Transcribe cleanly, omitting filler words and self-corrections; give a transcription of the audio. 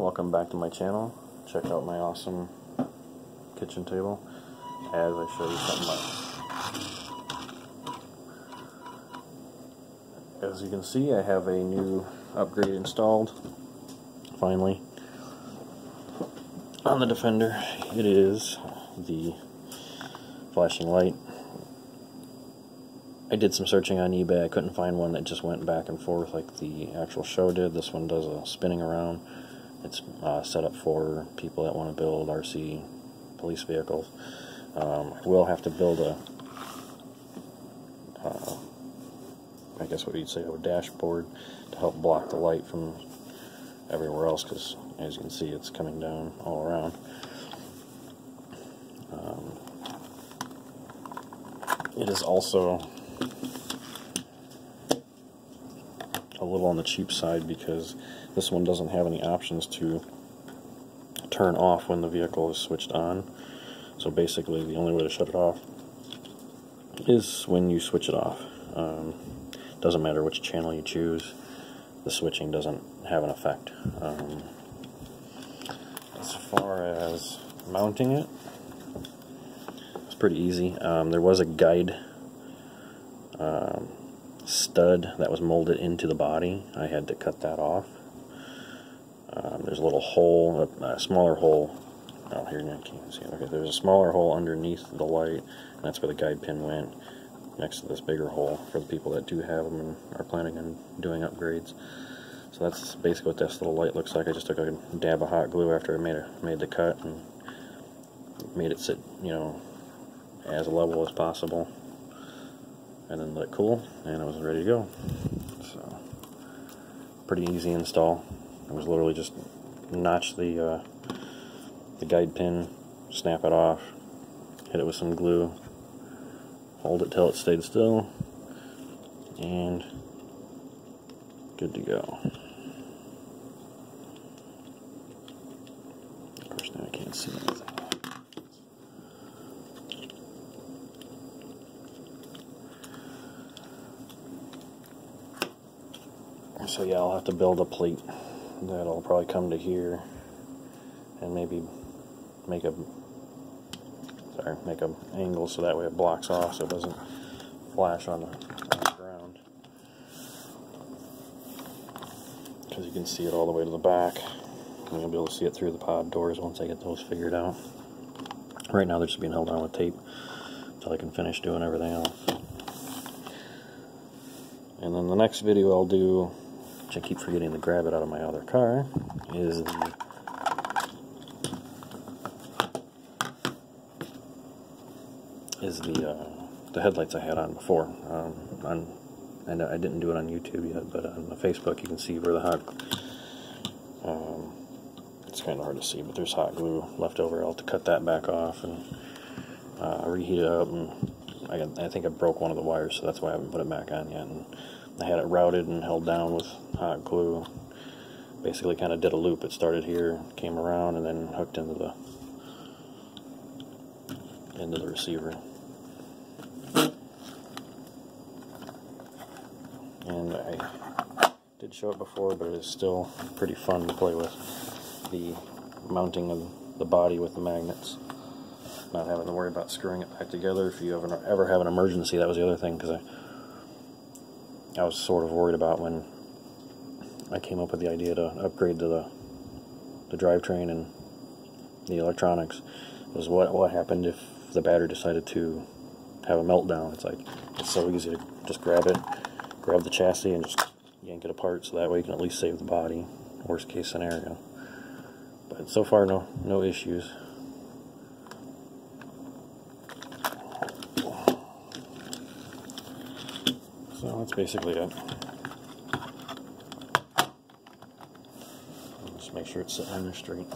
welcome back to my channel. Check out my awesome kitchen table as I show you something else. As you can see, I have a new upgrade installed, finally, on the Defender. It is the flashing light. I did some searching on eBay. I couldn't find one that just went back and forth like the actual show did. This one does a spinning around. It's set up for people that want to build RC police vehicles. I will have to build a, I guess what you'd say, a dashboard to help block the light from everywhere else, because as you can see, it's coming down all around. It is also a little on the cheap side because this one doesn't have any options to turn off when the vehicle is switched on. So basically the only way to shut it off is when you switch it off. Doesn't matter which channel you choose, the switching doesn't have an effect. As far as mounting it, it's pretty easy. There was a guide stud that was molded into the body. I had to cut that off. There's a little hole, a smaller hole. Oh, here you can't see it. Okay, there's a smaller hole underneath the light, and that's where the guide pin went, next to this bigger hole for the people that do have them and are planning on doing upgrades. So that's basically what this little light looks like. I just took a dab of hot glue after I made the cut and made it sit, you know, as level as possible, and then let it cool, and it was ready to go. So pretty easy install. It was literally just notch the guide pin, snap it off, hit it with some glue, hold it till it stayed still, and good to go. Of course, now I can't see anything. So yeah, I'll have to build a plate that'll probably come to here, and maybe make a angle so that way it blocks off so it doesn't flash on the ground. Because you can see it all the way to the back, and you'll be able to see it through the pod doors once I get those figured out. Right now they're just being held on with tape until I can finish doing everything else. And then the next video I'll do, which I keep forgetting to grab it out of my other car, is the headlights I had on before. And I didn't do it on YouTube yet, but on Facebook you can see where the hot. It's kind of hard to see, but there's hot glue left over. I'll have to cut that back off and reheat it up. And I think I broke one of the wires, so that's why I haven't put it back on yet. And I had it routed and held down with hot glue. Basically kind of did a loop. It started here, came around, and then hooked into the receiver. And I did show it before, but it is still pretty fun to play with. The mounting of the body with the magnets. Not having to worry about screwing it back together if you ever have an emergency. That was the other thing, because I was sort of worried about when I came up with the idea to upgrade to the drivetrain and the electronics, was what happened if the battery decided to have a meltdown. It's so easy to just grab the chassis and just yank it apart, so that way you can at least save the body, worst case scenario. But so far no issues. So that's basically it. Just make sure it's sitting in there straight.